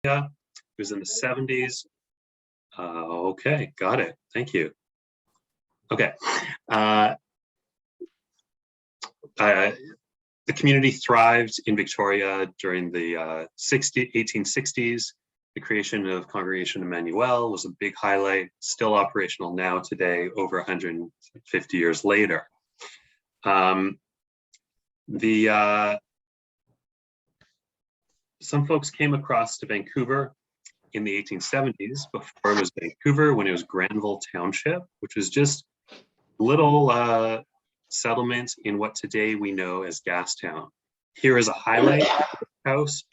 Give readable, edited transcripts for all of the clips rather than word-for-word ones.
It was in the 70s. Okay, got it. Thank you. Okay. The community thrived in Victoria during the 1860s. The creation of Congregation Emmanuel was a big highlight, still operational now today, over 150 years later. Some folks came across to Vancouver in the 1870s, before it was Vancouver, when it was Granville Township, which was just a little settlement in what today we know as Gastown. Here is a highlight. House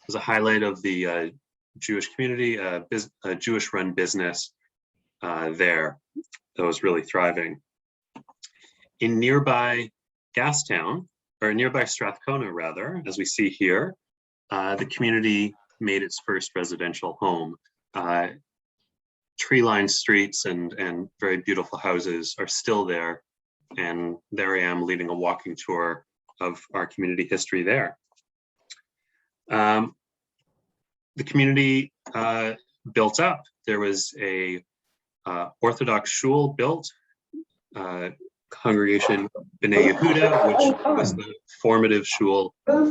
is a highlight of the Jewish community, a Jewish-run business there that was really thriving. In nearby Gastown, or nearby Strathcona rather, as we see here, the community made its first residential home. Tree-lined streets and very beautiful houses are still there. And there I am leading a walking tour of our community history there. The community built up. There was a Orthodox shul built, Congregation B'nai Yehuda, which was the formative shul for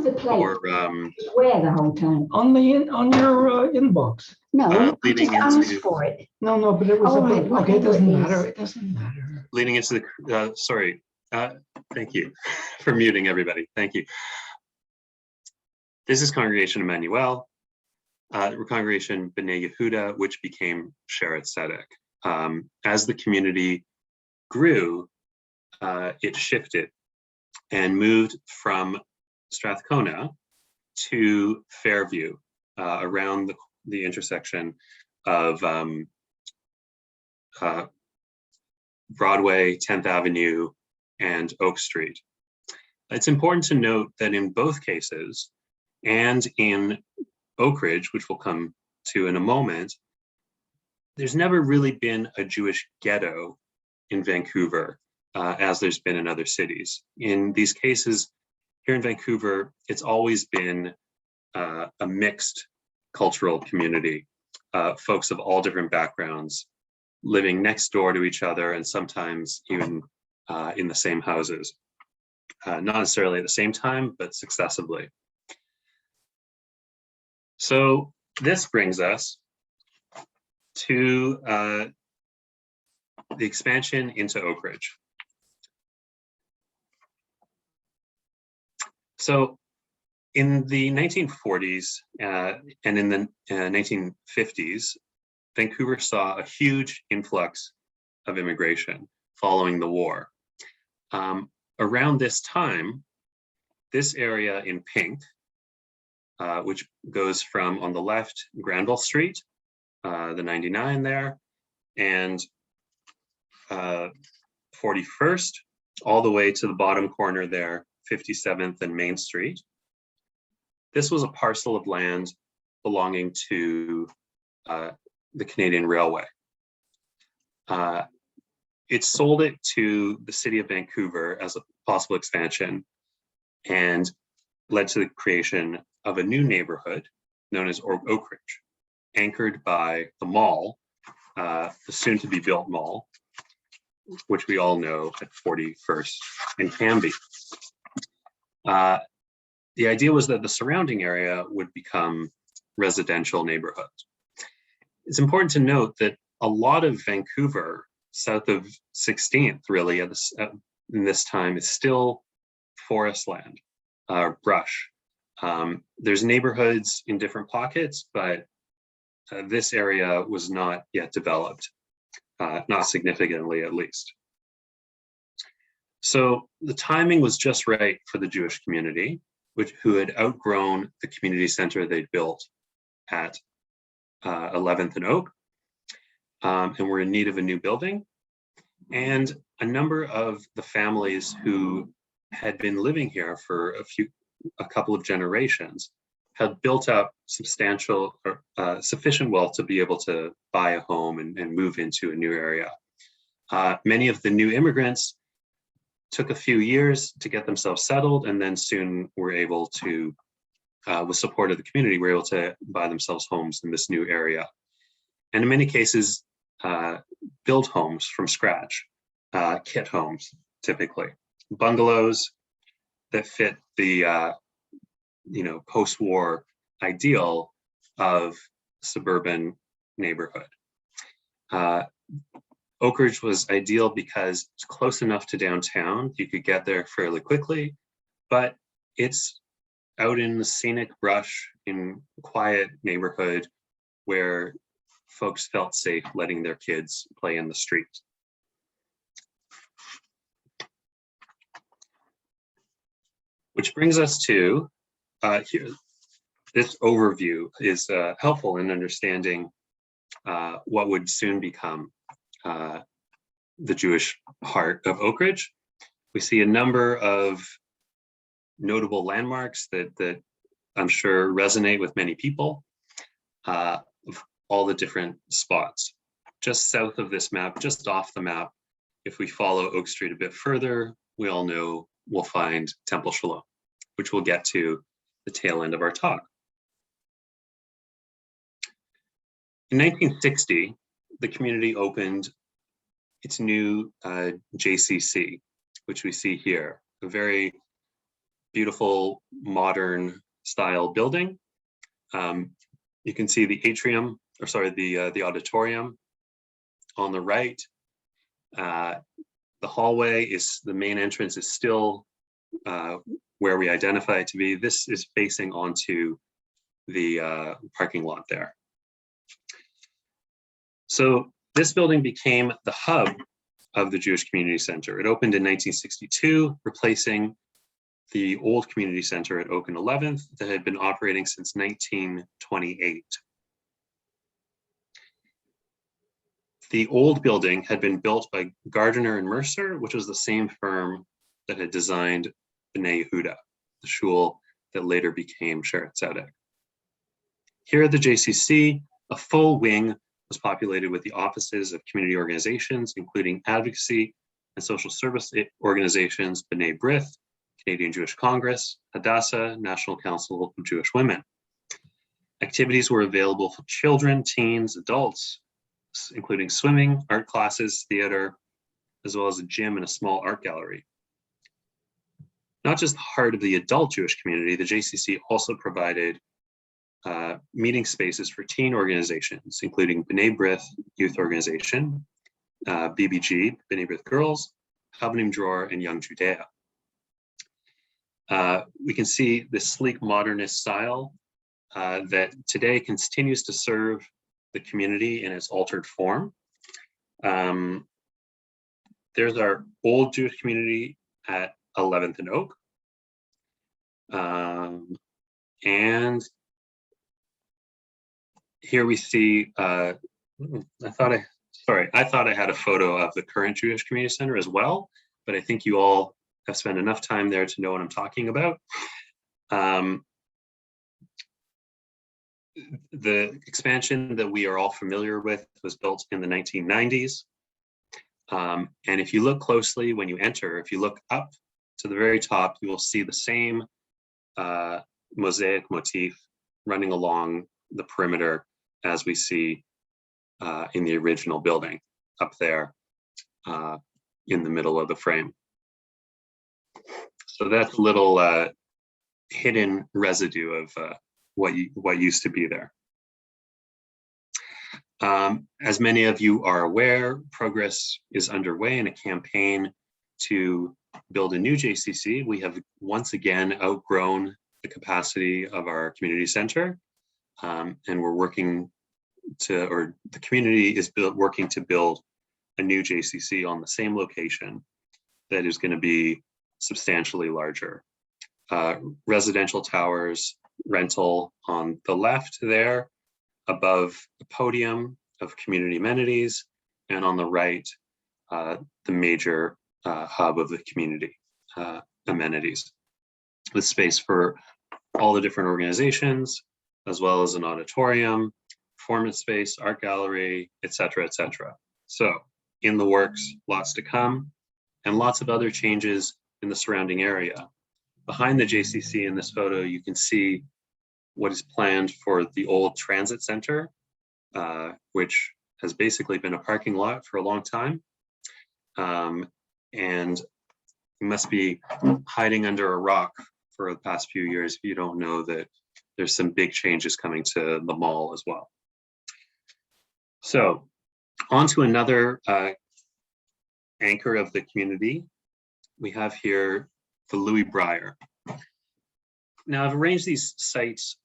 where the whole time on your inbox. no I leading just asked into for it. No, but it was Right, okay. It doesn't whatever matter. is. It doesn't matter. leading into the sorry, thank you for muting everybody. Thank you. This is Congregation Emmanuel, Congregation B'nai Yehuda, which became Sheretz Tzedek. As the community grew, it shifted and moved from Strathcona to Fairview, around the intersection of Broadway, 10th Avenue, and Oak Street. It's important to note that in both cases, and in Oakridge, which we'll come to in a moment, there's never really been a Jewish ghetto in Vancouver, as there's been in other cities. In these cases, here in Vancouver, it's always been a mixed cultural community, folks of all different backgrounds living next door to each other, and sometimes even in the same houses. Not necessarily at the same time, but successively. So this brings us to the expansion into Oakridge. So in the 1940s and in the 1950s, Vancouver saw a huge influx of immigration following the war. Around this time, this area in pink, which goes from, on the left, Granville Street, the 99 there, and 41st, all the way to the bottom corner there, 57th and Main Street. This was a parcel of land belonging to the Canadian Railway. It sold it to the city of Vancouver as a possible expansion and led to the creation of a new neighborhood known as Oakridge, anchored by the mall, the soon-to-be built mall, which we all know at 41st and Cambie. The idea was that the surrounding area would become residential neighborhoods. It's important to note that a lot of Vancouver, south of 16th, really, in this time, is still forest land, brush. There's neighborhoods in different pockets, but this area was not yet developed, not significantly at least. So the timing was just right for the Jewish community, who had outgrown the community center they'd built at 11th and Oak, and were in need of a new building. And a number of the families who had been living here for a couple of generations had built up substantial or sufficient wealth to be able to buy a home and move into a new area. Many of the new immigrants took a few years to get themselves settled, and then soon were able to with support of the community, were able to buy themselves homes in this new area. And in many cases, build homes from scratch, kit homes, typically. Bungalows that fit the post-war ideal of suburban neighborhood. Oakridge was ideal because it's close enough to downtown. You could get there fairly quickly, but it's out in the scenic brush in a quiet neighborhood where folks felt safe letting their kids play in the street. Which brings us to here. This overview is helpful in understanding what would soon become the Jewish heart of Oakridge. We see a number of notable landmarks that I'm sure resonate with many people, of all the different spots. Just south of this map, just off the map, if we follow Oak Street a bit further, we all know we'll find Temple Shalom, which we'll get to the tail end of our talk. In 1960, the community opened its new JCC, which we see here, a very beautiful modern style building. You can see the atrium, or sorry, the auditorium on the right. The hallway is, the main entrance is still where we identify it to be. This is facing onto the parking lot there. So this building became the hub of the Jewish Community Center. It opened in 1962, replacing the old community center at Oak and 11th that had been operating since 1928. The old building had been built by Gardiner and Mercer, which was the same firm that had designed Bnei Yehuda, the shul that later became Sheretz Tzedek. Here at the JCC, a full wing was populated with the offices of community organizations, including advocacy and social service organizations, B'nai B'rith, Canadian Jewish Congress, Hadassah, National Council of Jewish Women. Activities were available for children, teens, adults, including swimming, art classes, theater, as well as a gym and a small art gallery. Not just the heart of the adult Jewish community, the JCC also provided meeting spaces for teen organizations, including B'nai B'rith Youth Organization, BBG, B'nai B'rith Girls, Huberman Drawer, and Young Judea. We can see this sleek modernist style that today continues to serve the community in its altered form. There's our old Jewish community at 11th and Oak. And here we see, I thought I had a photo of the current Jewish Community Center as well, but I think you all have spent enough time there to know what I'm talking about. The expansion that we are all familiar with was built in the 1990s. And if you look closely when you enter, if you look up to the very top, you will see the same mosaic motif running along the perimeter as we see in the original building up there in the middle of the frame. So that's a little hidden residue of what used to be there. As many of you are aware, progress is underway in a campaign to build a new JCC. We have once again outgrown the capacity of our community center, and we're working to, or the community is working to build a new JCC on the same location that is going to be substantially larger. Residential towers, rental on the left there, above the podium of community amenities, and on the right, the major hub of the community amenities, with space for all the different organizations, as well as an auditorium, performance space, art gallery, et cetera, et cetera. So in the works, lots to come, and lots of other changes in the surrounding area. Behind the JCC in this photo, you can see what is planned for the old transit center, which has basically been a parking lot for a long time. And you must be hiding under a rock for the past few years if you don't know that there's some big changes coming to the mall as well. So on to another anchor of the community. We have here the Louis Brier. Now I've arranged these sites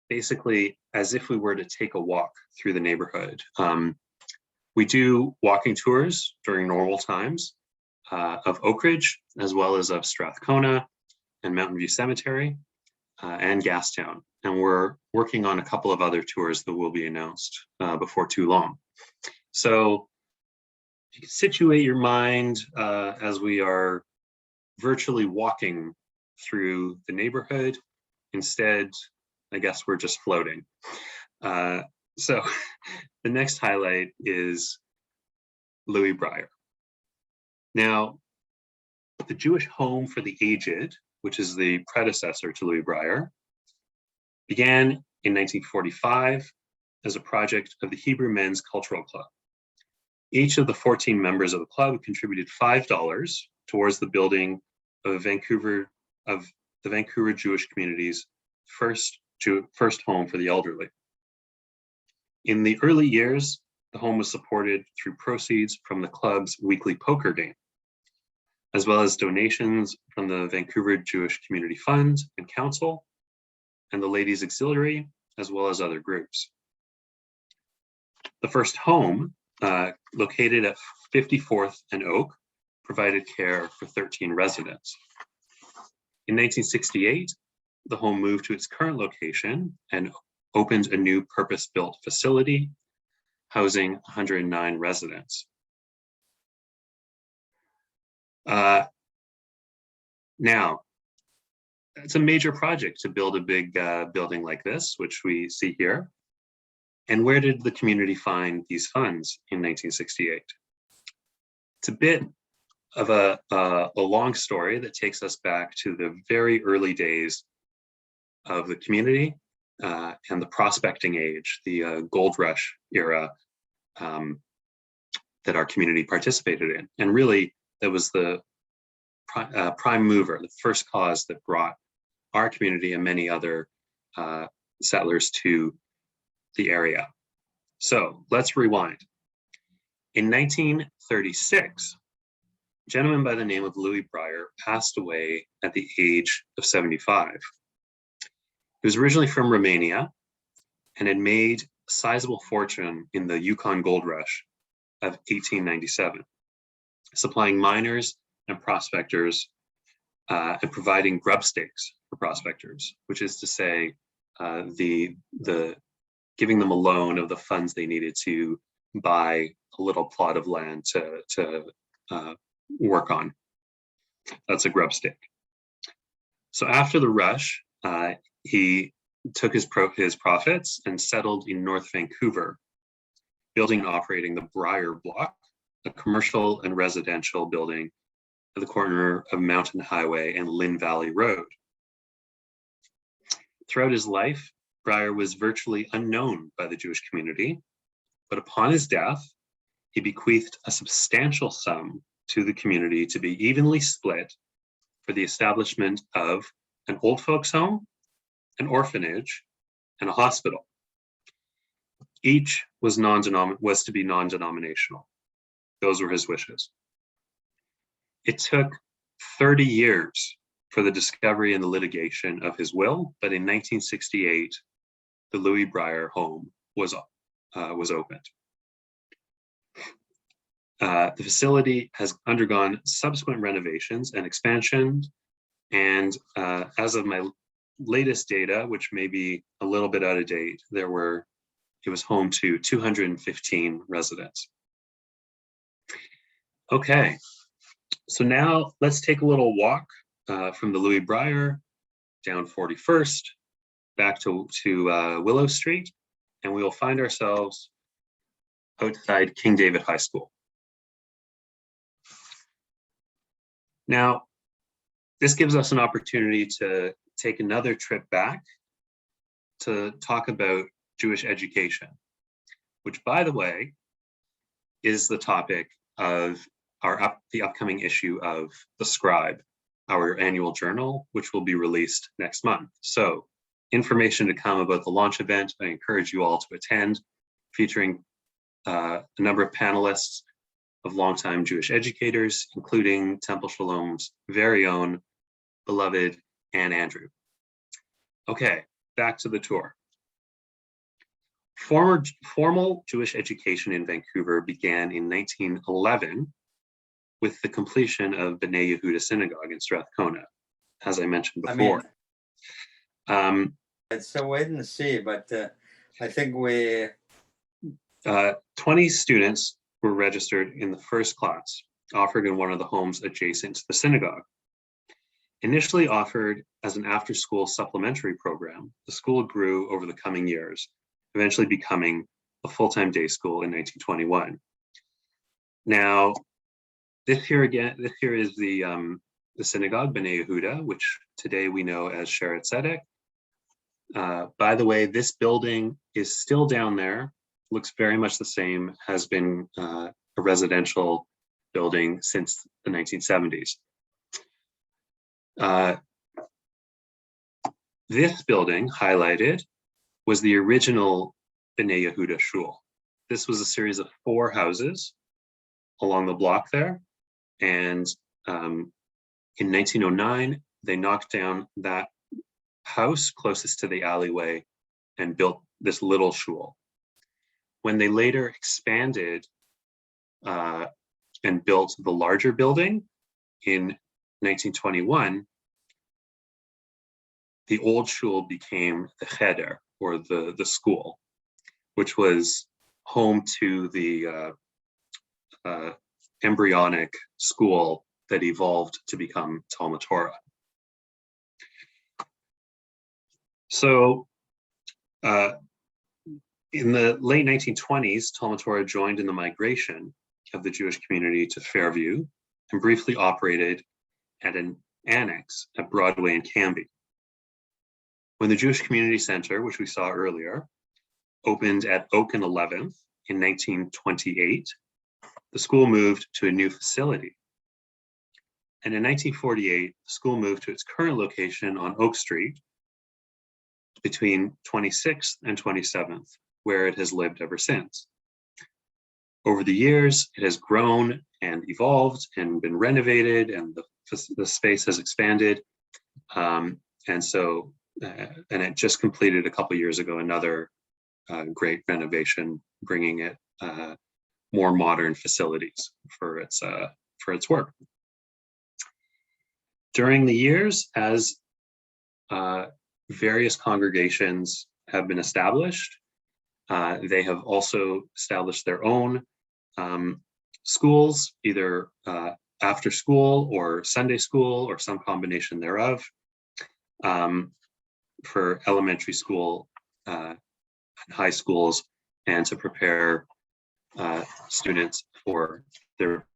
basically as if we were to take a walk through the neighborhood. We do walking tours during normal times of Oakridge, as well as of Strathcona and Mountain View Cemetery and Gastown. And we're working on a couple of other tours that will be announced before too long. So you can situate your mind as we are virtually walking through the neighborhood. Instead, I guess we're just floating. So the next highlight is Louis Brier. Now, the Jewish Home for the Aged, which is the predecessor to Louis Brier, began in 1945 as a project of the Hebrew Men's Cultural Club. Each of the 14 members of the club contributed $5 towards the building of the Vancouver Jewish community's first home for the elderly. In the early years, the home was supported through proceeds from the club's weekly poker game, as well as donations from the Vancouver Jewish Community Fund and Council, and the Ladies Auxiliary, as well as other groups. The first home, located at 54th and Oak, provided care for 13 residents. In 1968, the home moved to its current location and opened a new purpose-built facility housing 109 residents. Now, it's a major project to build a big building like this, which we see here. And where did the community find these funds in 1968? It's a bit of a long story that takes us back to the very early days of the community and the prospecting age, the gold rush era that our community participated in. And really, that was the prime mover, the first cause that brought our community and many other settlers to the area. So let's rewind. In 1936, a gentleman by the name of Louis Brier passed away at the age of 75. He was originally from Romania and had made a sizable fortune in the Yukon Gold Rush of 1897, supplying miners and prospectors and providing grub stakes for prospectors, which is to say, giving them a loan of the funds they needed to buy a little plot of land to work on. That's a grub stake. So after the rush, he took his profits and settled in North Vancouver, building and operating the Brier Block, a commercial and residential building at the corner of Mountain Highway and Lynn Valley Road. Throughout his life, Brier was virtually unknown by the Jewish community, but upon his death, he bequeathed a substantial sum to the community to be evenly split for the establishment of an old folks home, an orphanage, and a hospital. Each was to be non-denominational. Those were his wishes. It took 30 years for the discovery and the litigation of his will, but in 1968, the Louis Brier home was opened. The facility has undergone subsequent renovations and expansion, and as of my latest data, which may be a little bit out of date, it was home to 215 residents. Okay, so now let's take a little walk from the Louis Brier down 41st, back to Willow Street, and we will find ourselves outside King David High School. Now, this gives us an opportunity to take another trip back to talk about Jewish education, which, by the way, is the topic of the upcoming issue of The Scribe, our annual journal, which will be released next month. So information to come about the launch event. I encourage you all to attend, featuring a number of panelists of longtime Jewish educators, including Temple Shalom's very own beloved Anne Andrew. Okay, back to the tour. Formal Jewish education in Vancouver began in 1911 with the completion of B'nai Yehuda Synagogue in Strathcona, as I mentioned before. It's so wait and see, but I think 20 students were registered in the first class, offered in one of the homes adjacent to the synagogue. Initially offered as an after-school supplementary program, the school grew over the coming years, eventually becoming a full-time day school in 1921. Now, this here is the synagogue, B'nai Yehuda, which today we know as Sharet Tzedek. By the way, this building is still down there, looks very much the same, has been a residential building since the 1970s. This building, highlighted, was the original B'nai Yehuda Shul. This was a series of 4 houses along the block there. And in 1909, they knocked down that house closest to the alleyway and built this little shul. When they later expanded and built the larger building in 1921, the old shul became the cheder, or the school, which was home to the embryonic school that evolved to become Talmud Torah. So in the late 1920s, Talmud Torah joined in the migration of the Jewish community to Fairview and briefly operated at an annex at Broadway and Cambie. When the Jewish Community Center, which we saw earlier, opened at Oak and 11th in 1928, the school moved to a new facility. And in 1948, the school moved to its current location on Oak Street between 26th and 27th, where it has lived ever since. Over the years, it has grown and evolved and been renovated, and the space has expanded. And it just completed a couple years ago another great renovation, bringing it more modern facilities for its work. During the years, as various congregations have been established, they have also established their own schools, either after school or Sunday school or some combination thereof, for elementary school and high schools, and to prepare students for their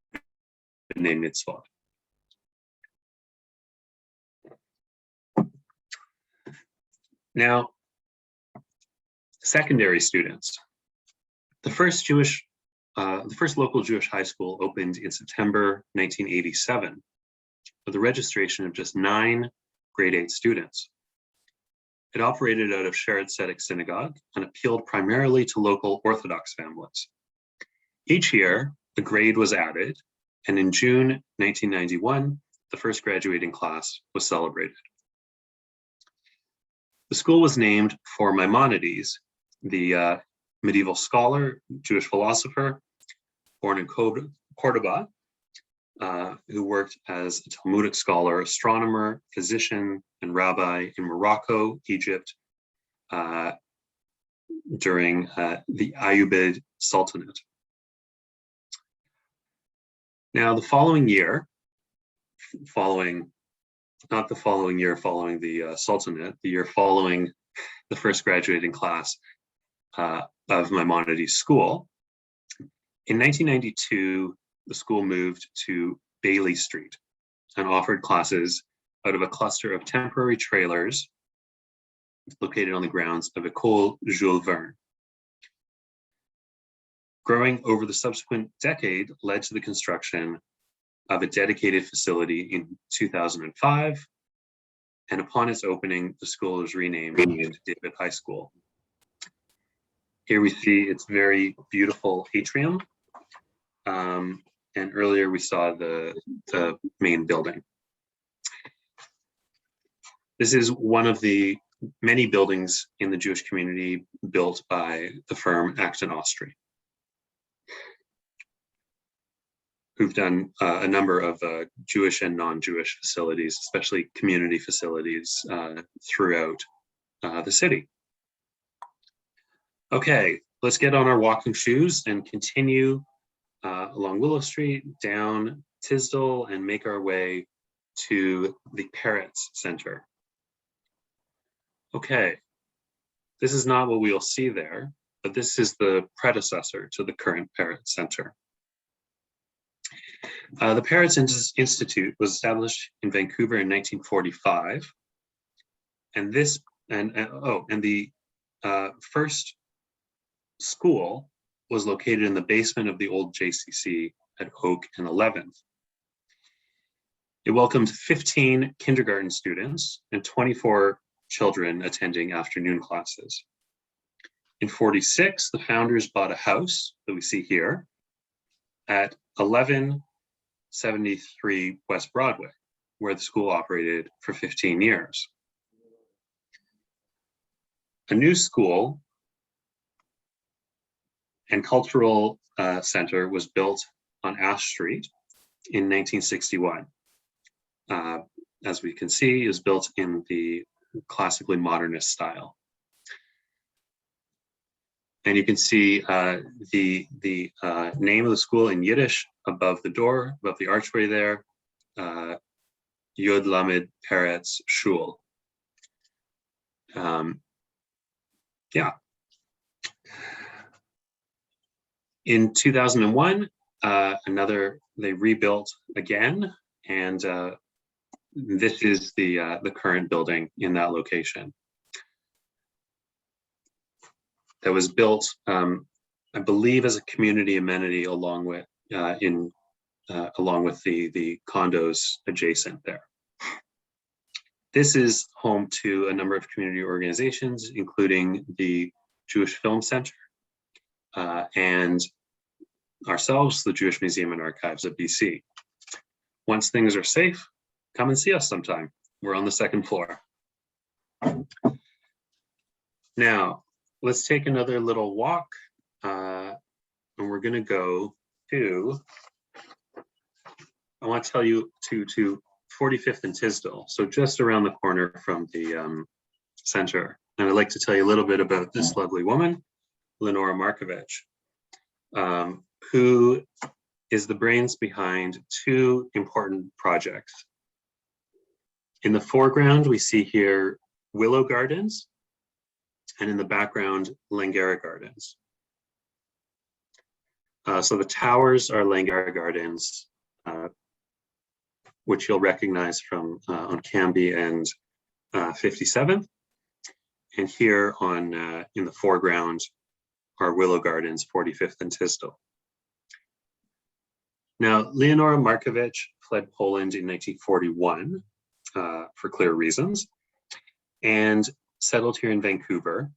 B'nai Mitzvah. Now, secondary students. The first local Jewish high school opened in September 1987 with a registration of just 9 grade 8 students. It operated out of Sharet Tzedek Synagogue and appealed primarily to local Orthodox families. Each year, a grade was added, and in June 1991, the first graduating class was celebrated. The school was named for Maimonides, the medieval scholar, Jewish philosopher, born in Cordoba, who worked as a Talmudic scholar, astronomer, physician, and rabbi in Morocco, Egypt, during the Ayyubid Sultanate. Now, the following year, not the following year following the Sultanate, the year following the first graduating class of Maimonides' school, in 1992, the school moved to Bailey Street and offered classes out of a cluster of temporary trailers located on the grounds of École Jules Verne. Growing over the subsequent decade led to the construction of a dedicated facility in 2005, and upon its opening, the school was renamed David High School. Here we see its very beautiful atrium, and earlier we saw the main building. This is one of the many buildings in the Jewish community built by the firm Acton Ostry, who've done a number of Jewish and non-Jewish facilities, especially community facilities throughout the city. Okay, let's get on our walking shoes and continue along Willow Street, down Tisdale, and make our way to the Peretz Centre. Okay, this is not what we'll see there, but this is the predecessor to the current Peretz Centre. The Peretz Institute was established in Vancouver in 1945, and the first school was located in the basement of the old JCC at Oak and 11th. It welcomed 15 kindergarten students and 24 children attending afternoon classes. In 46, the founders bought a house that we see here at 1173 West Broadway, where the school operated for 15 years. A new school and cultural center was built on Ash Street in 1961. As we can see, is built in the classically modernist style. And you can see the name of the school in Yiddish above the door, above the archway there, Yud Lamed Peretz Shul. Yeah. In 2001, they rebuilt again, and this is the current building in that location. That was built, I believe, as a community amenity along with the condos adjacent there. This is home to a number of community organizations, including the Jewish Film Center and ourselves, the Jewish Museum and Archives of BC. Once things are safe, come and see us sometime. We're on the second floor. Now, let's take another little walk, and we're going to go to, I want to tell you to 45th and Tisdale, so just around the corner from the center. And I'd like to tell you a little bit about this lovely woman, Linora Markovic, who is the brains behind two important projects. In the foreground, we see here Willow Gardens, and in the background, Langara Gardens. So the towers are Langara Gardens, which you'll recognize from on Cambie and 57th. And here on in the foreground are Willow Gardens, 45th and Tisdale. Now, Linora Markovic fled Poland in 1941 for clear reasons, and settled here in Vancouver.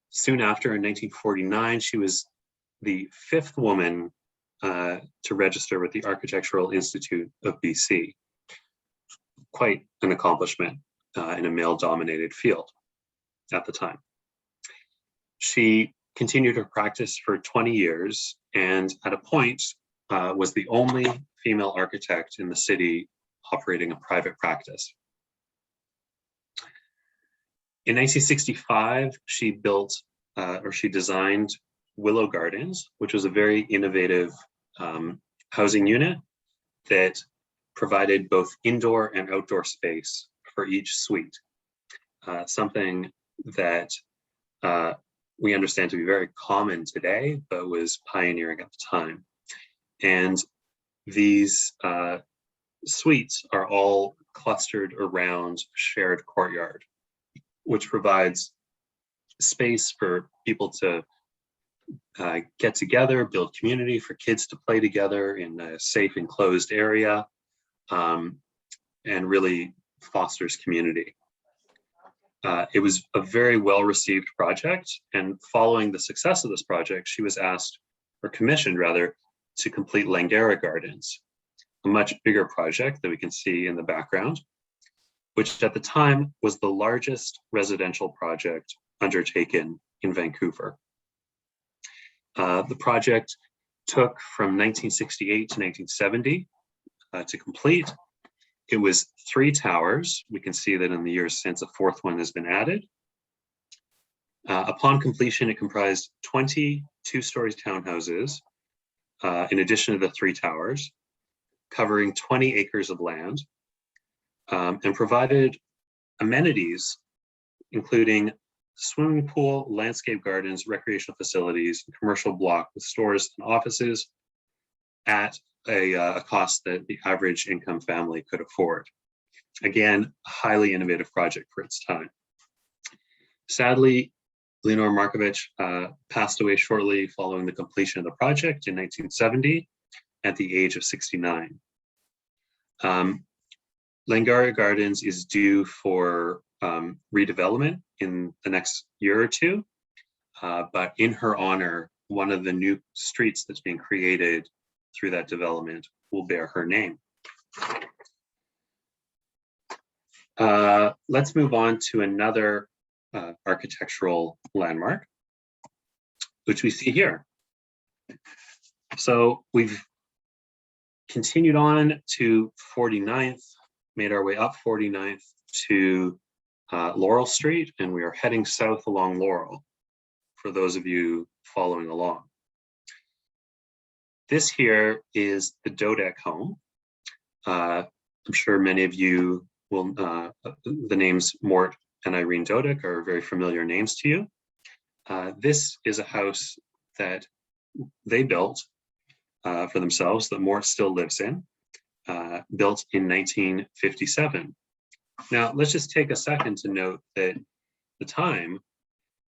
Soon after, in 1949, she was the fifth woman to register with the Architectural Institute of BC. Quite an accomplishment in a male-dominated field at the time. She continued her practice for 20 years, and at a point was the only female architect in the city operating a private practice. In 1965, she built she designed Willow Gardens, which was a very innovative housing unit that provided both indoor and outdoor space for each suite. Something that we understand to be very common today, but was pioneering at the time. And these suites are all clustered around a shared courtyard. which provides space for people to get together, build community, for kids to play together in a safe enclosed area, and really fosters community. It was a very well-received project, and following the success of this project, she was asked, or commissioned rather, to complete Langara Gardens, a much bigger project that we can see in the background, which at the time was the largest residential project undertaken in Vancouver. The project took from 1968 to 1970 to complete. It was 3 towers. We can see that in the years since, a 4th one has been added. Upon completion, it comprised 20 2-story townhouses, in addition to the 3 towers, covering 20 acres of land, and provided amenities, including swimming pool, landscape gardens, recreational facilities, commercial block with stores and offices at a cost that the average income family could afford. Again, a highly innovative project for its time. Sadly, Linora Markovic passed away shortly following the completion of the project in 1970 at the age of 69. Langara Gardens is due for redevelopment in the next year or two, but in her honor, one of the new streets that's being created through that development will bear her name. Let's move on to another architectural landmark, which we see here. So we've continued on to 49th, made our way up 49th to Laurel Street, and we are heading south along Laurel, for those of you following along. This here is the Dodec Home. I'm sure many of you will, the names Mort and Irene Dodec are very familiar names to you. This is a house that they built for themselves, that Mort still lives in, built in 1957. Now, let's just take a second to note that at the time,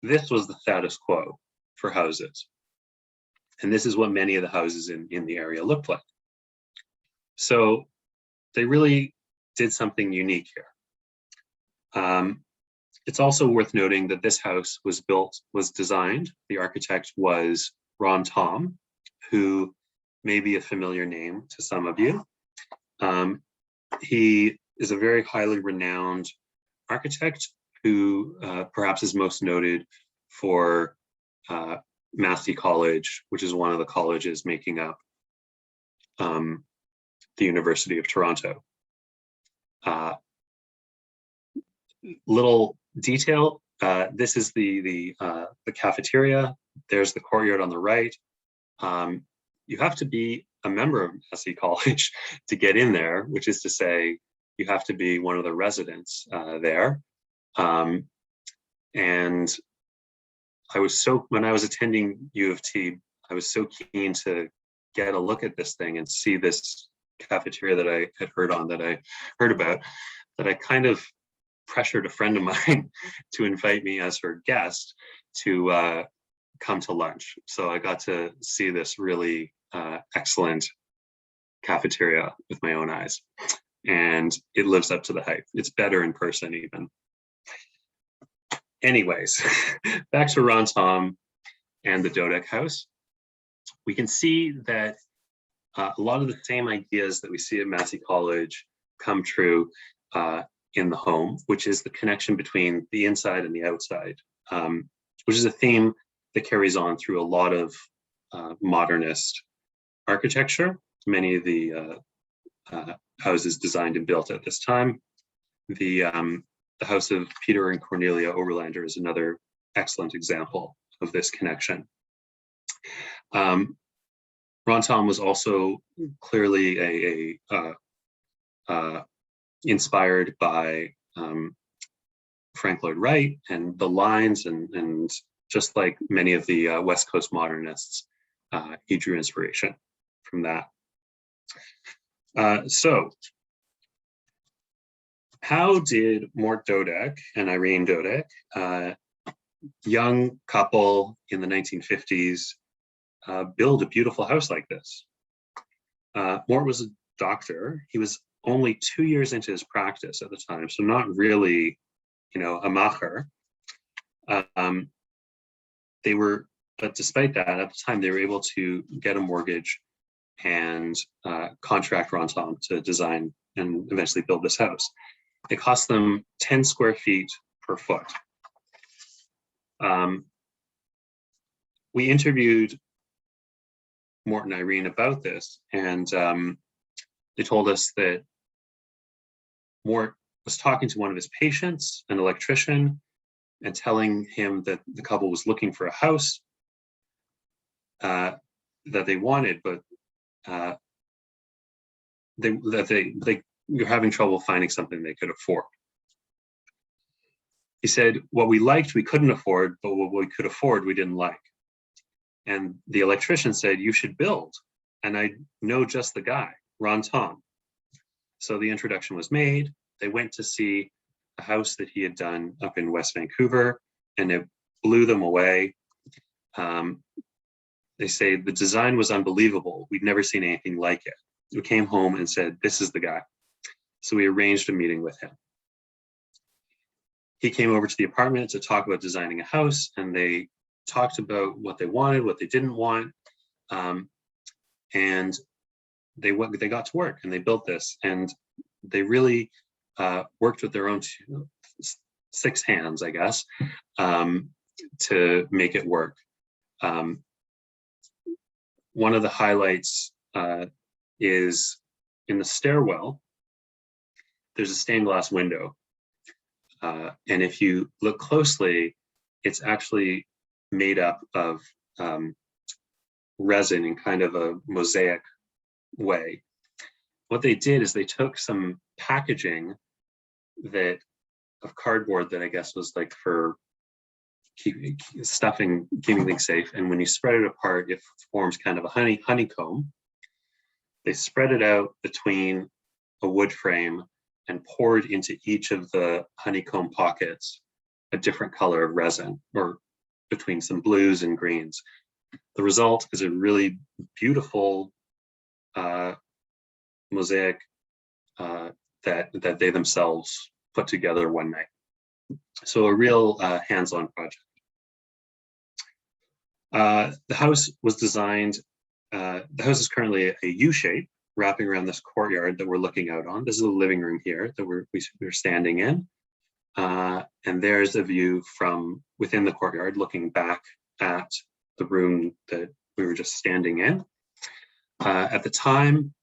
this was the status quo for houses. And this is what many of the houses in the area looked like. So they really did something unique here. It's also worth noting that this house was designed, the architect was Ron Tom, who may be a familiar name to some of you. He is a very highly renowned architect who perhaps is most noted for Massey College, which is one of the colleges making up the University of Toronto. Little detail, this is the cafeteria. There's the courtyard on the right. You have to be a member of Massey College to get in there, which is to say, you have to be one of the residents there. And when I was attending U of T, I was so keen to get a look at this thing and see this cafeteria that I had heard about, that I kind of pressured a friend of mine to invite me as her guest to come to lunch. So I got to see this really excellent cafeteria with my own eyes, and it lives up to the hype. It's better in person even. Anyways, back to Ron Tom and the Dodec House. We can see that a lot of the same ideas that we see at Massey College come true in the home, which is the connection between the inside and the outside, which is a theme that carries on through a lot of modernist architecture. Many of the houses designed and built at this time. The house of Peter and Cornelia Oberlander is another excellent example of this connection. Ron Tom was also clearly inspired by Frank Lloyd Wright and the lines, and just like many of the West Coast modernists, he drew inspiration from that. So how did Mort Dodec and Irene Dodec, young couple in the 1950s, build a beautiful house like this? Mort was a doctor. He was only 2 years into his practice at the time, so not really, a macher. But despite that, at the time, they were able to get a mortgage and contract Rontom to design and eventually build this house. It cost them 10 square feet per foot. We interviewed Mort and Irene about this, and they told us that Mort was talking to one of his patients, an electrician, and telling him that the couple was looking for a house that they wanted, but they were having trouble finding something they could afford. He said, what we liked, we couldn't afford, but what we could afford, we didn't like. And the electrician said, you should build. And I know just the guy, Rontom. So the introduction was made. They went to see a house that he had done up in West Vancouver, and it blew them away. They say the design was unbelievable. We'd never seen anything like it. We came home and said, this is the guy. So we arranged a meeting with him. He came over to the apartment to talk about designing a house, and they talked about what they wanted, what they didn't want. And they got to work and they built this, and they really worked with their own 6 hands, I guess, to make it work. One of the highlights is in the stairwell, there's a stained glass window. And if you look closely, it's actually made up of resin in kind of a mosaic way. What they did is they took some packaging of cardboard that I guess was like for keeping things safe. And when you spread it apart, it forms kind of a honeycomb. They spread it out between a wood frame and poured into each of the honeycomb pockets a different color of resin, or between some blues and greens. The result is a really beautiful mosaic that they themselves put together one night. So a real hands-on project. The house was designed, the house is currently a U-shape wrapping around this courtyard that we're looking out on. This is the living room here that we're standing in. And there's a view from within the courtyard looking back at the room that we were just standing in. At the time,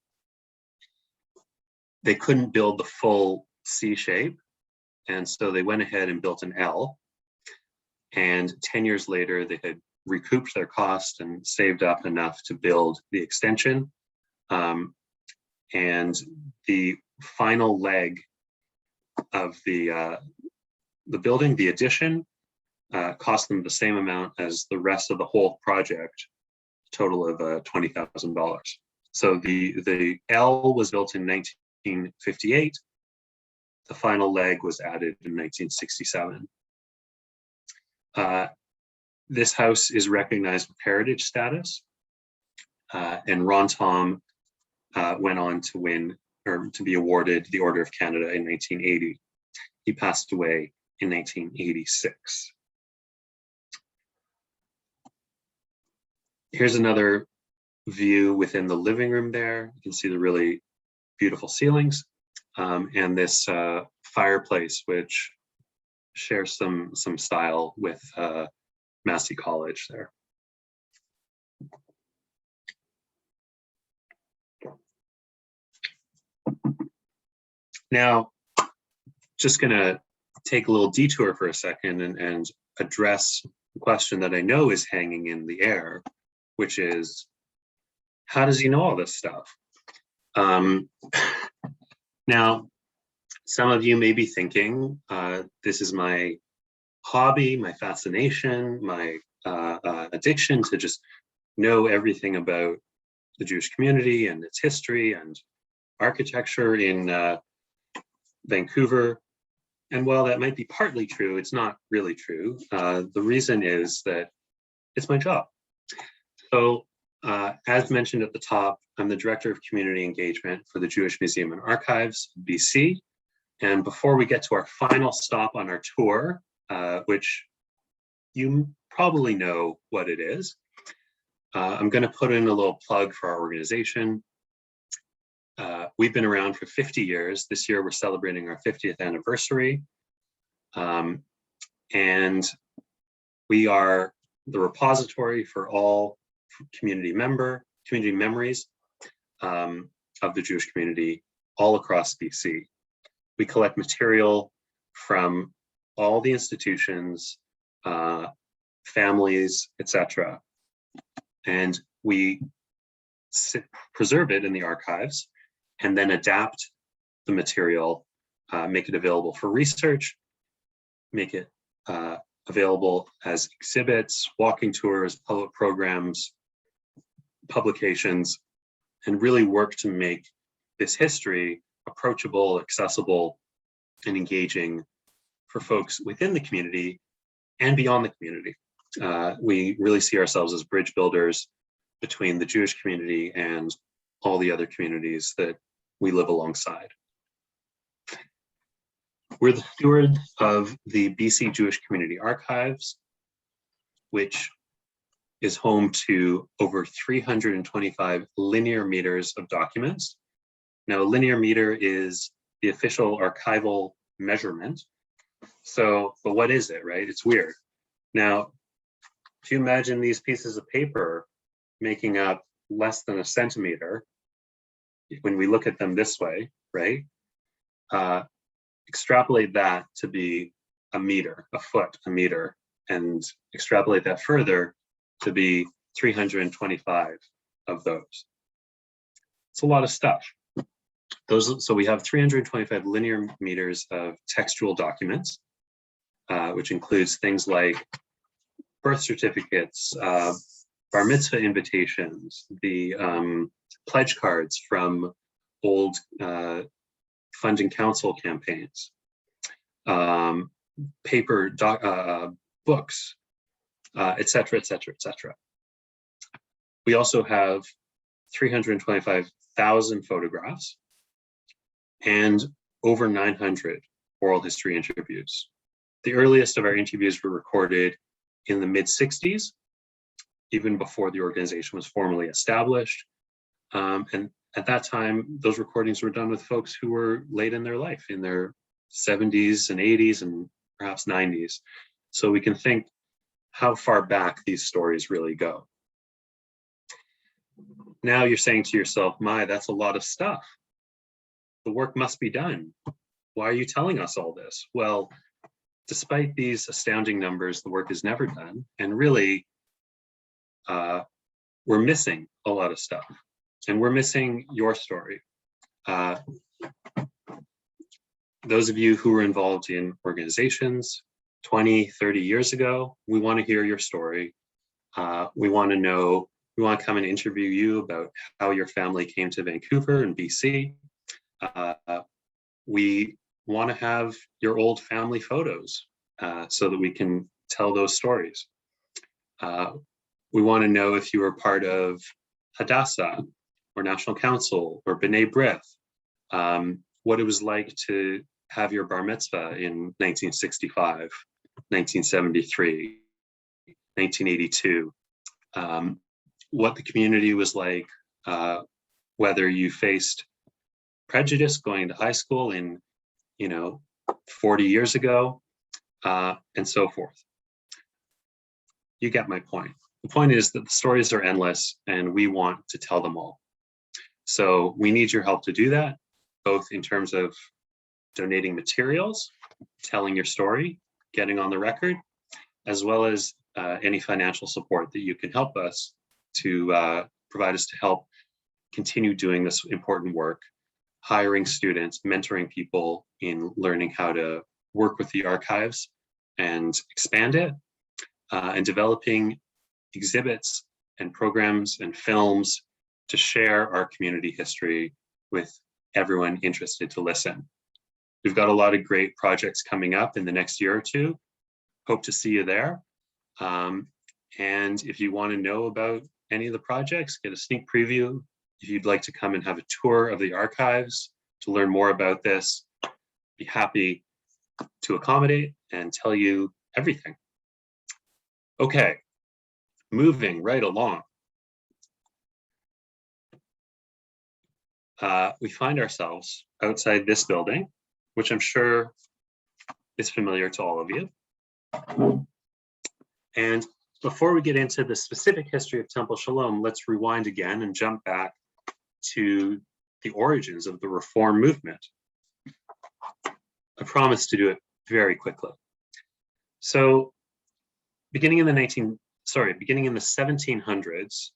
they couldn't build the full C shape, and so they went ahead and built an L. And 10 years later, they had recouped their cost and saved up enough to build the extension. And the final leg of the building, the addition, cost them the same amount as the rest of the whole project, total of $20,000. So the L was built in 1958. The final leg was added in 1967. This house is recognized with heritage status, and Rontom went on to win, or to be awarded, the Order of Canada in 1980. He passed away in 1986. Here's another view within the living room there. You can see the really beautiful ceilings, and this fireplace, which shares some style with Massey College there. Now, just gonna take a little detour for a second and address the question that I know is hanging in the air, which is, how does he know all this stuff? Now, some of you may be thinking, this is my hobby, my fascination, my addiction to just know everything about the Jewish community and its history and architecture in Vancouver. And while that might be partly true, it's not really true. The reason is that it's my job. So as mentioned at the top, I'm the Director of Community Engagement for the Jewish Museum and Archives, BC. And before we get to our final stop on our tour, which you probably know what it is, I'm going to put in a little plug for our organization. We've been around for 50 years. This year, we're celebrating our 50th anniversary. And we are the repository for all community memories of the Jewish community all across BC. We collect material from all the institutions, families, etc. And we preserve it in the archives and then adapt the material, make it available for research, make it available as exhibits, walking tours, public programs, publications, and really work to make this history approachable, accessible, and engaging for folks within the community and beyond the community. We really see ourselves as bridge builders between the Jewish community and all the other communities that we live alongside. We're the steward of the BC Jewish Community Archives, which is home to over 325 linear meters of documents. Now, a linear meter is the official archival measurement. So, but what is it, right? It's weird. Now, if you imagine these pieces of paper making up less than a centimeter, when we look at them this way, right? Extrapolate that to be a meter, a foot, a meter, and extrapolate that further to be 325 of those. It's a lot of stuff. So we have 325 linear meters of textual documents, which includes things like birth certificates, bar mitzvah invitations, the pledge cards from old funding council campaigns, paper books, et cetera, et cetera, et cetera. We also have 325,000 photographs and over 900 oral history interviews. The earliest of our interviews were recorded in the mid-60s, even before the organization was formally established. And at that time, those recordings were done with folks who were late in their life, in their 70s and 80s and perhaps 90s. So we can think how far back these stories really go. Now you're saying to yourself, my, that's a lot of stuff. The work must be done. Why are you telling us all this? Well, despite these astounding numbers, the work is never done. And really, we're missing a lot of stuff. And we're missing your story. Those of you who were involved in organizations 20, 30 years ago, we want to hear your story. We want to know, we want to come and interview you about how your family came to Vancouver and BC. We want to have your old family photos so that we can tell those stories. We want to know if you were part of Hadassah or National Council or B'nai B'rith, what it was like to have your bar mitzvah in 1965, 1973, 1982, what the community was like, whether you faced prejudice going to high school in, 40 years ago, and so forth. You get my point. The point is that the stories are endless and we want to tell them all. So we need your help to do that, both in terms of donating materials, telling your story, getting on the record, as well as any financial support that you can help us to provide us to help continue doing this important work, hiring students, mentoring people in learning how to work with the archives and expand it, and developing exhibits and programs and films to share our community history with everyone interested to listen. we've got a lot of great projects coming up in the next year or two. Hope to see you there. And if you want to know about any of the projects, get a sneak preview. If you'd like to come and have a tour of the archives to learn more about this, be happy to accommodate and tell you everything. Okay, moving right along. We find ourselves outside this building, which I'm sure is familiar to all of you. And before we get into the specific history of Temple Shalom, let's rewind again and jump back to the origins of the Reform movement. I promise to do it very quickly. So beginning in the 1700s,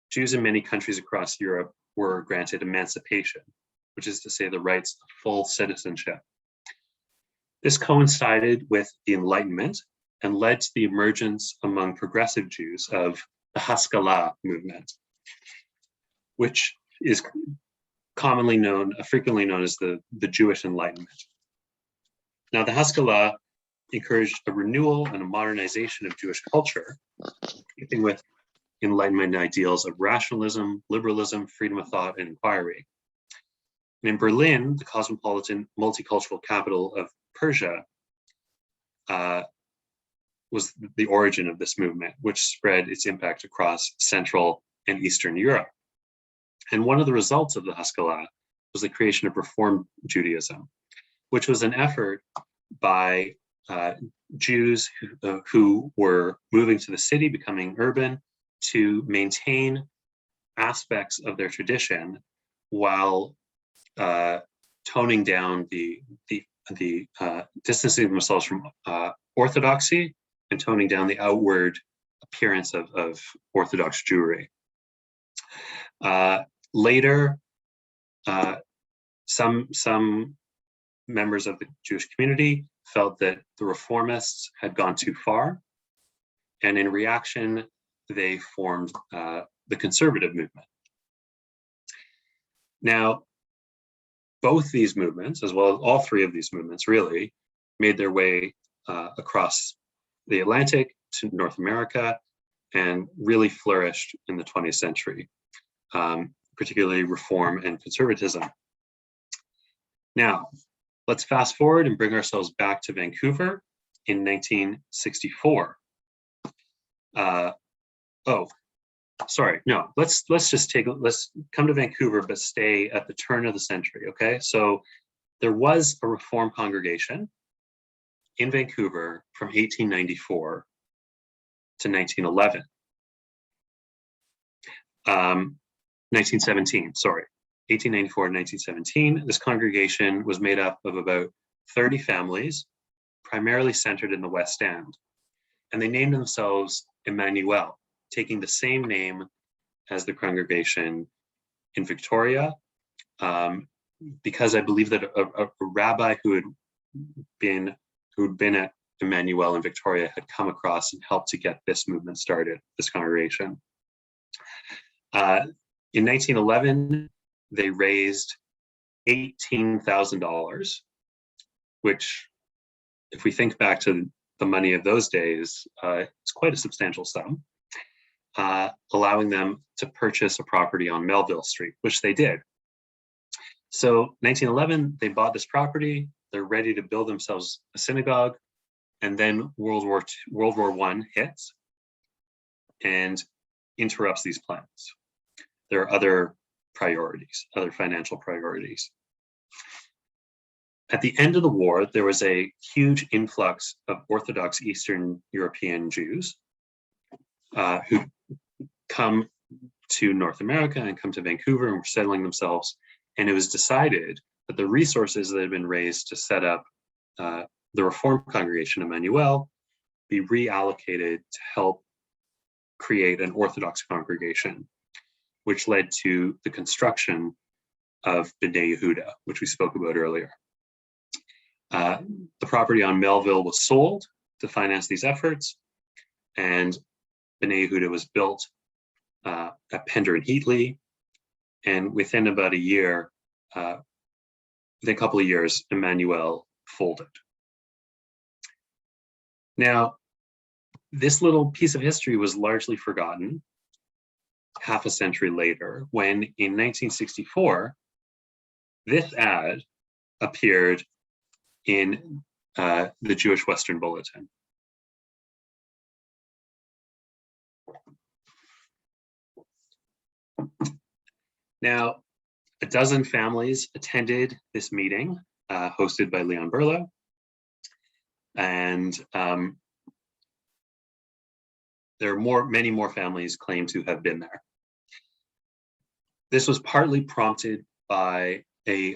Jews in many countries across Europe were granted emancipation, which is to say the rights of full citizenship. This coincided with the Enlightenment and led to the emergence among progressive Jews of the Haskalah movement, which is frequently known as the Jewish Enlightenment. Now, the Haskalah encouraged a renewal and a modernization of Jewish culture, keeping with Enlightenment ideals of rationalism, liberalism, freedom of thought, and inquiry. And in Berlin, the cosmopolitan multicultural capital of Persia, was the origin of this movement, which spread its impact across Central and Eastern Europe. And one of the results of the Haskalah was the creation of Reform Judaism, which was an effort by Jews who were moving to the city, becoming urban, to maintain aspects of their tradition while toning down the distancing themselves from orthodoxy and toning down the outward appearance of Orthodox Jewry. Later, some members of the Jewish community felt that the reformists had gone too far, and in reaction, they formed the conservative movement. Now, both these movements, as well as all three of these movements, really made their way across the Atlantic to North America and really flourished in the 20th century, particularly reform and conservatism. Now, let's fast forward and bring ourselves back to Vancouver in 1964. Let's come to Vancouver, but stay at the turn of the century, okay? So there was a Reform congregation in Vancouver from 1894 to 1911. 1917, sorry, 1894 and 1917. This congregation was made up of about 30 families, primarily centered in the West End. And they named themselves Emmanuel, taking the same name as the congregation in Victoria, because I believe that a rabbi who had been at Emmanuel in Victoria had come across and helped to get this movement started, this congregation. In 1911, they raised $18,000, which, if we think back to the money of those days, it's quite a substantial sum, allowing them to purchase a property on Melville Street, which they did. So 1911, they bought this property. They're ready to build themselves a synagogue. And then World War I hits and interrupts these plans. There are other priorities, other financial priorities. At the end of the war, there was a huge influx of Orthodox Eastern European Jews who come to North America and come to Vancouver and were settling themselves. And it was decided that the resources that had been raised to set up the Reform congregation, Emmanuel, be reallocated to help create an Orthodox congregation, which led to the construction of B'nai Yehuda, which we spoke about earlier. The property on Melville was sold to finance these efforts, and B'nai Yehuda was built at Pender and Heatley, and within about a year, within a couple of years, Emmanuel folded. Now, this little piece of history was largely forgotten half a century later, when in 1964, this ad appeared in the Jewish Western Bulletin. Now, a dozen families attended this meeting hosted by Leon Berlo. And there are many more families claim to have been there. This was partly prompted by a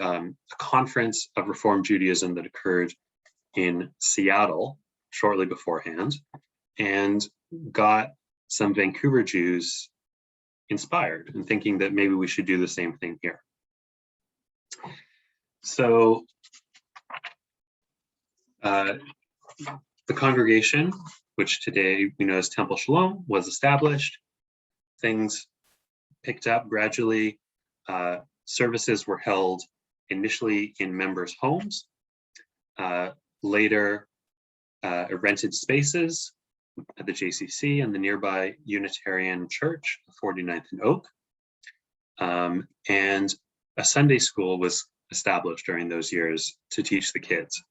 conference of Reform Judaism that occurred in Seattle shortly beforehand, and got some Vancouver Jews inspired and thinking that maybe we should do the same thing here. So the congregation, which today we know as Temple Shalom, was established. Things picked up gradually. Services were held initially in members' homes, later rented spaces at the JCC and the nearby Unitarian Church, 49th and Oak. And a Sunday school was established during those years to teach the kids.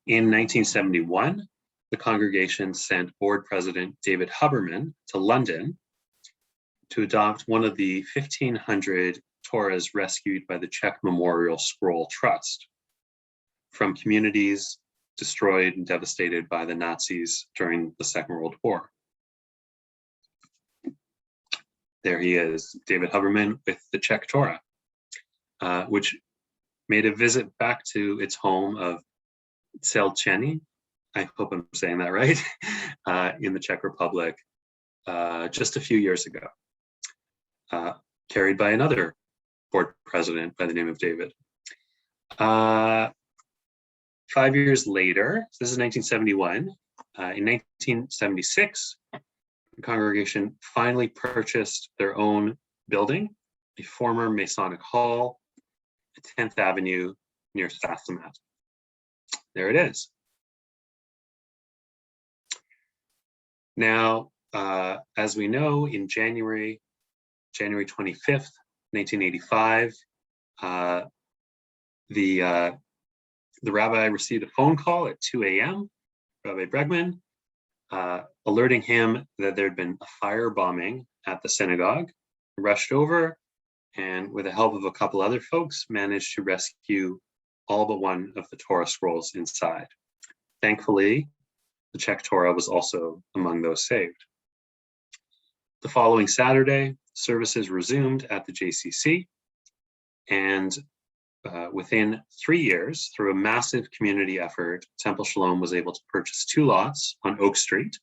In 1971, the congregation sent board president David Huberman to London to adopt one of the 1,500 Torahs rescued by the Czech Memorial Scroll Trust from communities destroyed and devastated by the Nazis during the Second World War. There he is, David Huberman with the Czech Torah, which made a visit back to its home of Celčany, I hope I'm saying that right, in the Czech Republic just a few years ago, carried by another board president by the name of David. 5 years later, so this is 1971, in 1976, the congregation finally purchased their own building, a former Masonic Hall at 10th Avenue near Sathmat. There it is. Now, as we know, in January 25th, 1985, the rabbi received a phone call at 2 a.m., Rabbi Bregman, alerting him that there had been a fire bombing at the synagogue. He rushed over and, with the help of a couple other folks, managed to rescue all but one of the Torah scrolls inside. Thankfully, the Czech Torah was also among those saved. The following Saturday, services resumed at the JCC, and within 3 years, through a massive community effort, Temple Shalom was able to purchase 2 lots on Oak Street,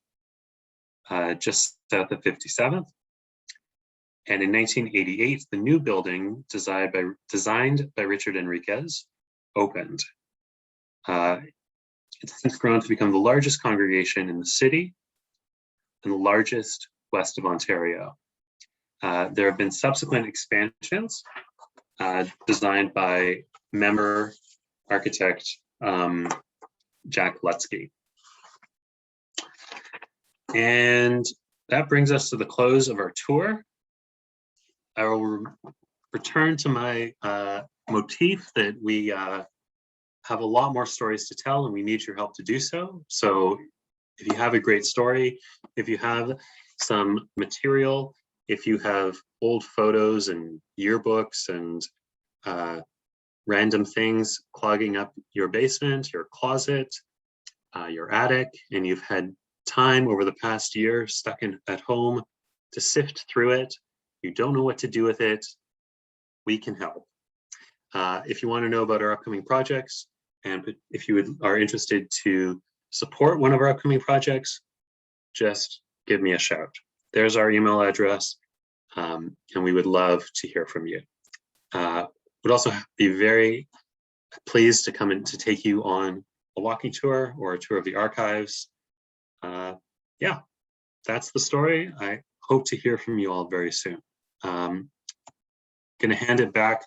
just south of 57th. And in 1988, the new building, designed by Richard Enriquez, opened. It's since grown to become the largest congregation in the city and the largest west of Ontario. There have been subsequent expansions designed by member architect Jack Lutsky. And that brings us to the close of our tour. I will return to my motif that we have a lot more stories to tell, and we need your help to do so. So if you have a great story, if you have some material, if you have old photos and yearbooks and random things clogging up your basement, your closet, your attic, and you've had time over the past year stuck at home to sift through it, you don't know what to do with it, we can help. If you want to know about our upcoming projects, and if you are interested to support one of our upcoming projects, just give me a shout. There's our email address, and we would love to hear from you. Would also be very pleased to come in to take you on a walking tour or a tour of the archives. Yeah, that's the story. I hope to hear from you all very soon. Gonna hand it back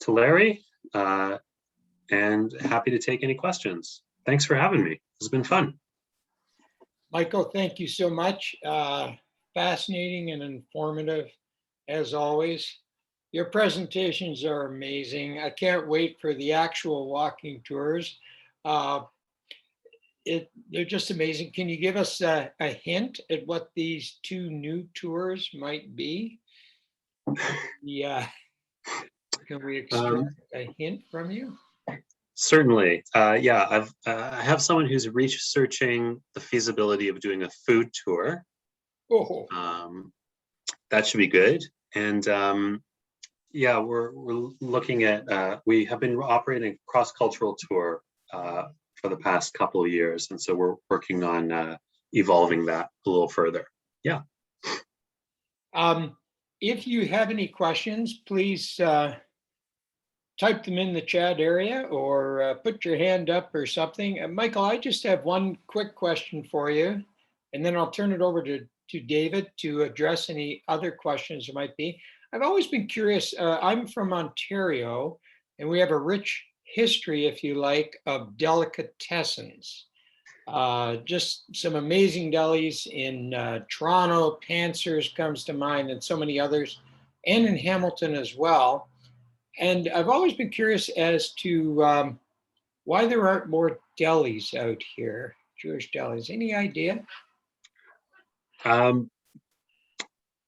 to Larry and happy to take any questions. Thanks for having me. It's been fun. Michael, thank you so much. Fascinating and informative as always. Your presentations are amazing. I can't wait for the actual walking tours. They're just amazing. Can you give us a hint at what these two new tours might be? Yeah. Can we extract a hint from you? Certainly. Yeah, I have someone who's researching the feasibility of doing a food tour. Oh, That should be good. And yeah, we're looking at, we have been operating a cross-cultural tour for the past couple of years. And so we're working on evolving that a little further. Yeah. if you have any questions, please type them in the chat area or put your hand up or something. Michael, I just have one quick question for you, and then I'll turn it over to David to address any other questions there might be. I've always been curious. I'm from Ontario, and we have a rich history, if you like, of delicatessens. Just some amazing delis in Toronto. Panzer's comes to mind, and so many others, and in Hamilton as well. And I've always been curious as to why there aren't more delis out here, Jewish delis. Any idea?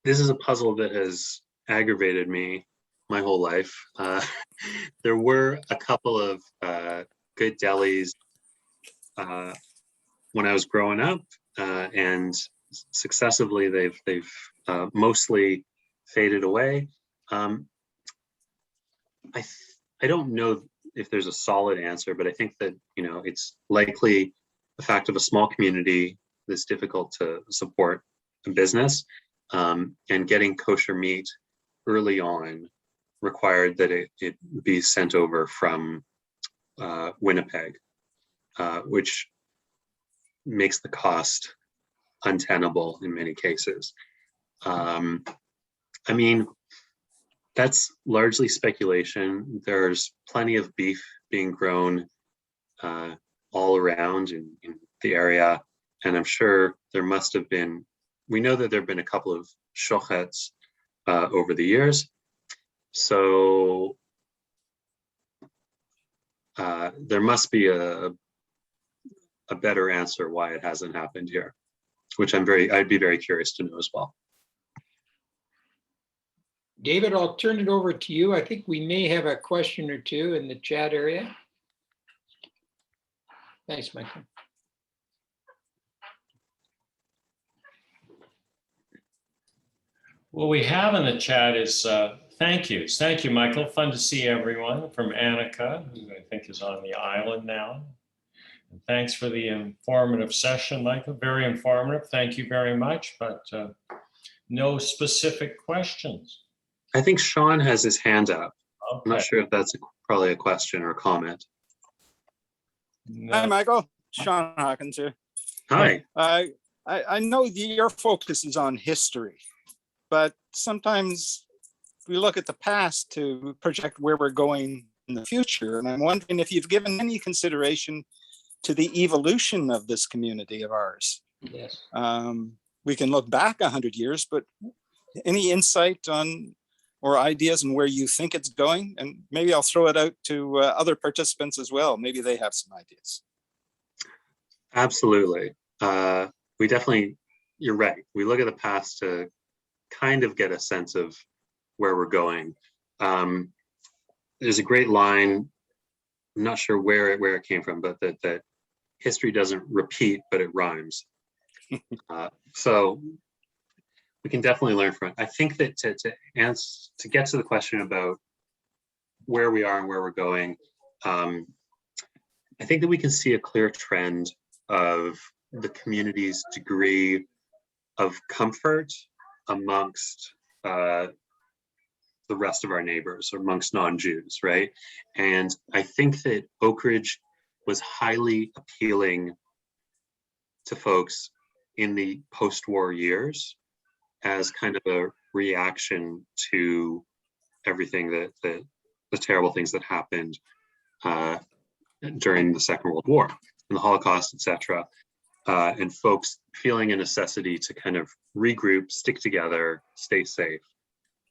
This is a puzzle that has aggravated me my whole life. There were a couple of good delis when I was growing up, and successively they've mostly faded away. I don't know if there's a solid answer, but I think that, you know, it's likely the fact of a small community that's difficult to support a business, and getting kosher meat early on required that it be sent over from Winnipeg, which makes the cost untenable in many cases. I mean, that's largely speculation. There's plenty of beef being grown all around in the area. And I'm sure there must have been, we know that there have been a couple of shochets over the years. So there must be a better answer why it hasn't happened here, which I'd be very curious to know as well. David, I'll turn it over to you. I think we may have a question or two in the chat area. Thanks, Michael. What we have in the chat is thank yous. Thank you, Michael. Fun to see everyone from Annika, who I think is on the island now. And thanks for the informative session, Michael. Very informative. Thank you very much, but no specific questions. I think Sean has his hand up. Okay. I'm not sure if that's probably a question or a comment. No. Hi, Michael. Sean Hawkins here. Hi. I know your focus is on history, but sometimes we look at the past to project where we're going in the future. And I'm wondering if you've given any consideration to the evolution of this community of ours. Yes. We can look back 100 years, but any insight on or ideas on where you think it's going? And maybe I'll throw it out to other participants as well. Maybe they have some ideas. Absolutely. We definitely, you're right. We look at the past to kind of get a sense of where we're going. There's a great line, I'm not sure where it came from, but that history doesn't repeat, but it rhymes. So we can definitely learn from it. I think that to get to the question about where we are and where we're going, I think that we can see a clear trend of the community's degree of comfort amongst the rest of our neighbors, or amongst non-Jews, right? And I think that Oakridge was highly appealing to folks in the post-war years as kind of a reaction to everything that the terrible things that happened during the Second World War and the Holocaust, etc. And folks feeling a necessity to kind of regroup, stick together, stay safe.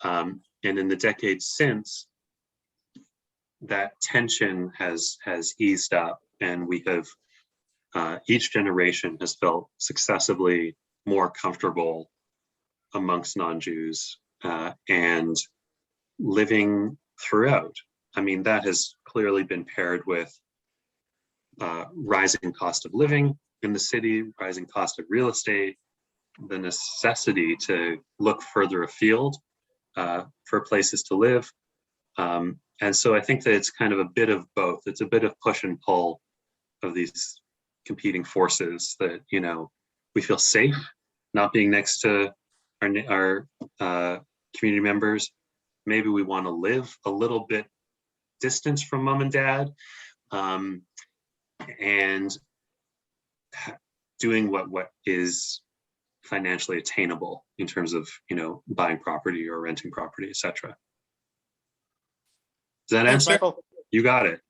And in the decades since, that tension has eased up, and we have each generation has felt successively more comfortable amongst non-Jews and living throughout. I mean, that has clearly been paired with rising cost of living in the city, rising cost of real estate, the necessity to look further afield for places to live. And so I think that it's kind of a bit of both. It's a bit of push and pull of these competing forces that, you know, we feel safe not being next to our community members. Maybe we want to live a little bit distance from mom and dad, and doing what is financially attainable in terms of, you know, buying property or renting property, etc. Does that Thanks, answer? Michael. You got it.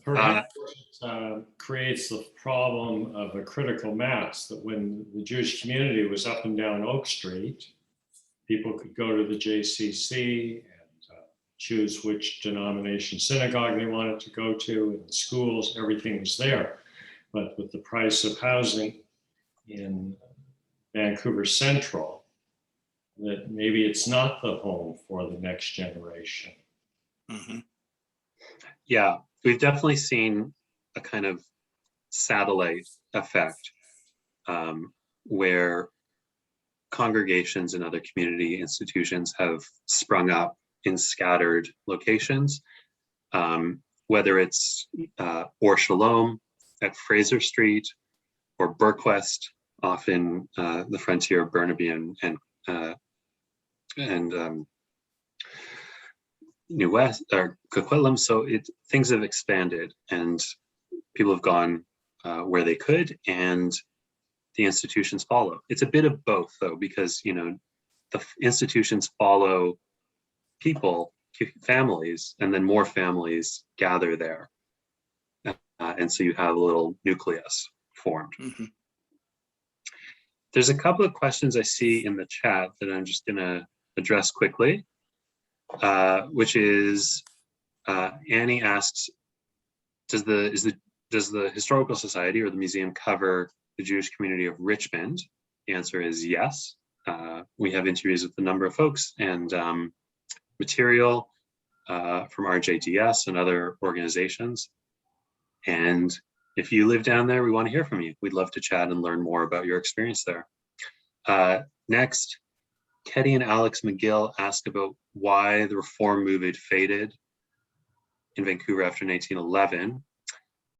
Perhaps it creates the problem of a critical mass, that when the Jewish community was up and down Oak Street, people could go to the JCC and choose which denomination synagogue they wanted to go to, and the schools, everything was there. But with the price of housing in Vancouver Central, that maybe it's not the home for the next generation. Mhm. Yeah, we've definitely seen a kind of satellite effect where congregations and other community institutions have sprung up in scattered locations, whether it's or Shalom at Fraser Street or Burquest off in the frontier of Burnaby and New West or Coquitlam. So things have expanded and people have gone where they could, and the institutions follow. It's a bit of both though, because, you know, the institutions follow people, families, and then more families gather there. And so you have a little nucleus formed. Mhm. There's a couple of questions I see in the chat that I'm just gonna address quickly, which is Annie asks, does the Historical Society or the museum cover the Jewish community of Richmond? The answer is yes. We have interviews with a number of folks and material from RJDS and other organizations. And if you live down there, we want to hear from you. We'd love to chat and learn more about your experience there. Next, Ketty and Alex McGill asked about why the reform movement faded in Vancouver after 1911.